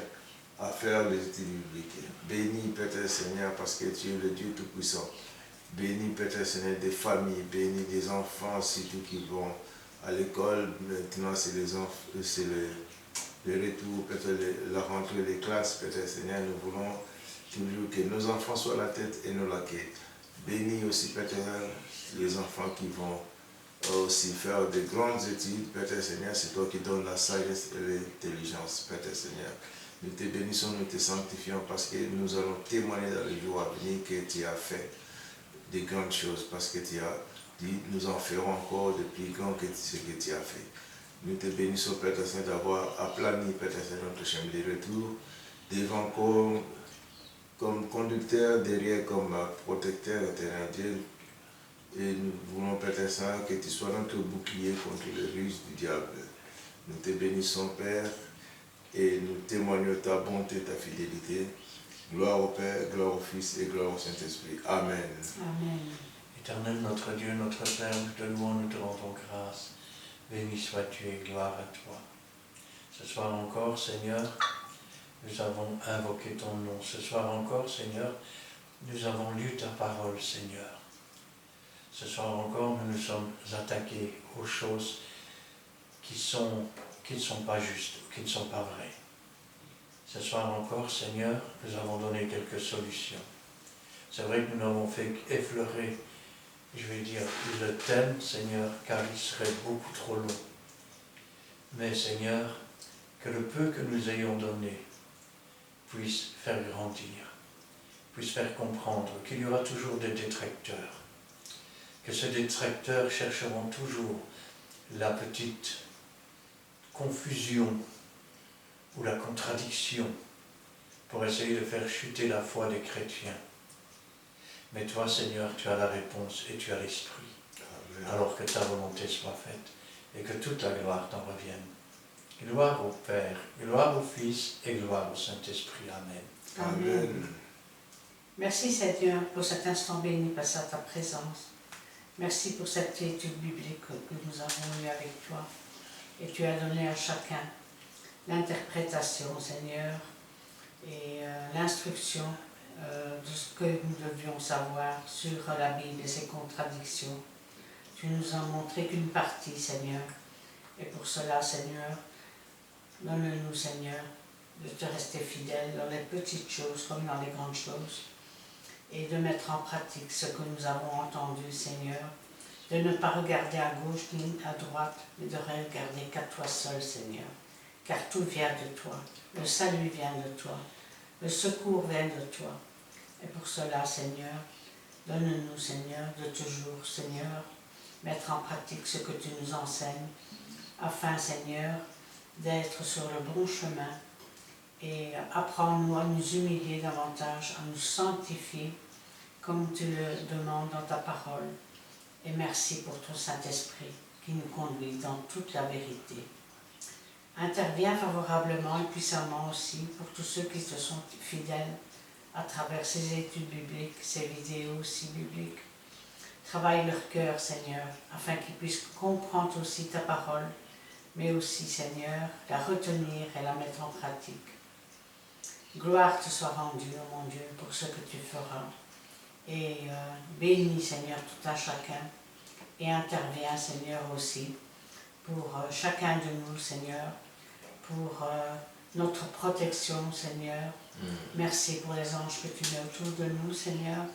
à faire les études bibliques. Bénis, Père Seigneur, parce que tu es le Dieu Tout-Puissant. Bénis, Père Seigneur, des familles, bénis des enfants, surtout qui vont à l'école. Maintenant, c'est le retour, peut-être la rentrée des classes, Père Seigneur. Nous voulons toujours que nos enfants soient la tête et non la queue. Bénis aussi, Père, les enfants qui vont aussi faire de grandes études, Père Seigneur, c'est toi qui donnes la sagesse et l'intelligence, Père Seigneur. Nous te bénissons, nous te sanctifions parce que nous allons témoigner dans les jours à venir que tu as fait de grandes choses, parce que tu as dit, nous en ferons encore de plus grands que ce que tu as fait. Nous te bénissons, Père Seigneur, d'avoir aplani, Père Seigneur, notre chemin de retour, devant comme conducteur, derrière comme protecteur, éternel Dieu. Et nous voulons, Père Saint, que tu sois notre bouclier contre les ruses du diable. Nous te bénissons, Père, et nous témoignons ta bonté, ta fidélité. Gloire au Père, gloire au Fils et gloire au Saint-Esprit. Amen. Amen. Éternel notre Dieu, notre Père, nous te louons, nous te rendons grâce. Béni sois-tu et gloire à toi. Ce soir encore, Seigneur, nous avons invoqué ton nom. Ce soir encore, Seigneur, nous avons lu ta parole, Seigneur. Ce soir encore, nous nous sommes attaqués aux choses qui ne sont pas justes, qui ne sont pas vraies. Ce soir encore, Seigneur, nous avons donné quelques solutions. C'est vrai que nous n'avons fait qu'effleurer, je vais dire, le thème, Seigneur, car il serait beaucoup trop long. Mais, Seigneur, que le peu que nous ayons donné puisse faire grandir, puisse faire comprendre qu'il y aura toujours des détracteurs, que ces détracteurs chercheront toujours la petite confusion ou la contradiction pour essayer de faire chuter la foi des chrétiens. Mais toi, Seigneur, tu as la réponse et tu as l'esprit. Alors que ta volonté soit faite et que toute la gloire t'en revienne. Gloire au Père, gloire au Fils et gloire au Saint-Esprit. Amen. Amen. Merci, Seigneur, pour cet instant béni passé à ta présence. Merci pour cette étude biblique que nous avons eue avec toi. Et tu as donné à chacun l'interprétation, Seigneur, et l'instruction de ce que nous devions savoir sur la Bible et ses contradictions. Tu nous as montré qu'une partie, Seigneur. Et pour cela, Seigneur, donne-nous, Seigneur, de te rester fidèle dans les petites choses comme dans les grandes choses. Et de mettre en pratique ce que nous avons entendu, Seigneur, de ne pas regarder à gauche ni à droite, mais de regarder qu'à toi seul, Seigneur, car tout vient de toi, le salut vient de toi, le secours vient de toi. Et pour cela, Seigneur, donne-nous, Seigneur, de toujours, Seigneur, mettre en pratique ce que tu nous enseignes, afin, Seigneur, d'être sur le bon chemin. Et apprends-nous à nous humilier davantage, à nous sanctifier comme tu le demandes dans ta parole. Et merci pour ton Saint-Esprit qui nous conduit dans toute la vérité. Interviens favorablement et puissamment aussi pour tous ceux qui te sont fidèles à travers ces études bibliques, ces vidéos aussi bibliques. Travaille leur cœur, Seigneur, afin qu'ils puissent comprendre aussi ta parole, mais aussi, Seigneur, la retenir et la mettre en pratique. Gloire te soit rendue, oh mon Dieu, pour ce que tu feras. Et bénis, Seigneur, tout un chacun. Et interviens, Seigneur, aussi pour chacun de nous, Seigneur, pour notre protection, Seigneur. Merci pour les anges que tu mets autour de nous, Seigneur.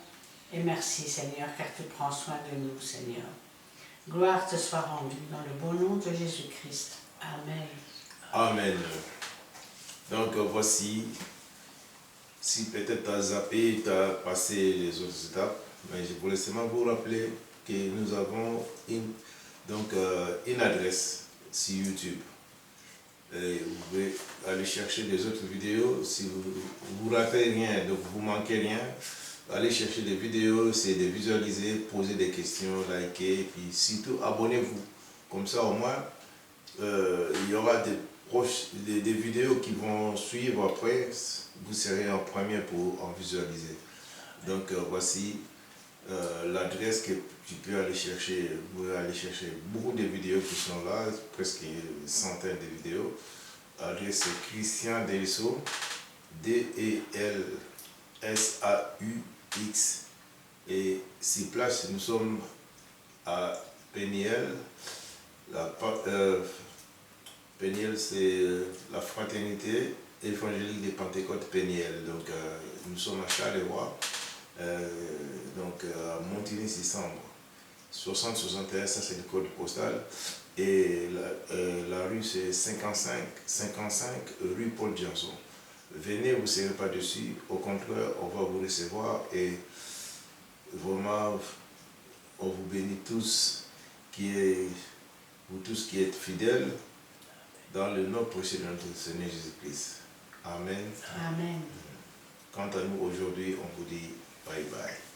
Et merci, Seigneur, car tu prends soin de nous, Seigneur. Gloire te soit rendue dans le beau nom de Jésus-Christ. Amen. Amen. Donc voici, si peut-être tu as zappé, tu as passé les autres étapes, mais je voulais seulement vous rappeler que nous avons une adresse sur YouTube. Et vous pouvez aller chercher des autres vidéos. Si vous ne ratez rien, donc vous ne manquez rien, allez chercher des vidéos, c'est de visualiser, poser des questions, liker, et puis surtout abonnez-vous. Comme ça au moins, il y aura des vidéos qui vont suivre après, vous serez en premier pour en visualiser. Donc voici l'adresse que tu peux aller chercher. Vous pouvez aller chercher beaucoup de vidéos qui sont là, presque une centaine de vidéos. L'adresse c'est Christian Delso, D-E-L-S-A-U-X. Et si place, nous sommes à Péniel. Péniel, c'est la fraternité évangélique des Pentecôtes Péniel. Donc nous sommes à Charleroi, donc à Montigny-Sissambre. 6061, ça c'est le code postal. Et la rue c'est 55 rue Paul Janson. Venez, vous ne serez pas dessus. Au contraire, on va vous recevoir et vraiment, on vous bénit tous, vous tous qui êtes fidèles, dans le nom précieux de notre Seigneur Jésus-Christ. Amen. Amen. Quant à nous, aujourd'hui, on vous dit bye bye.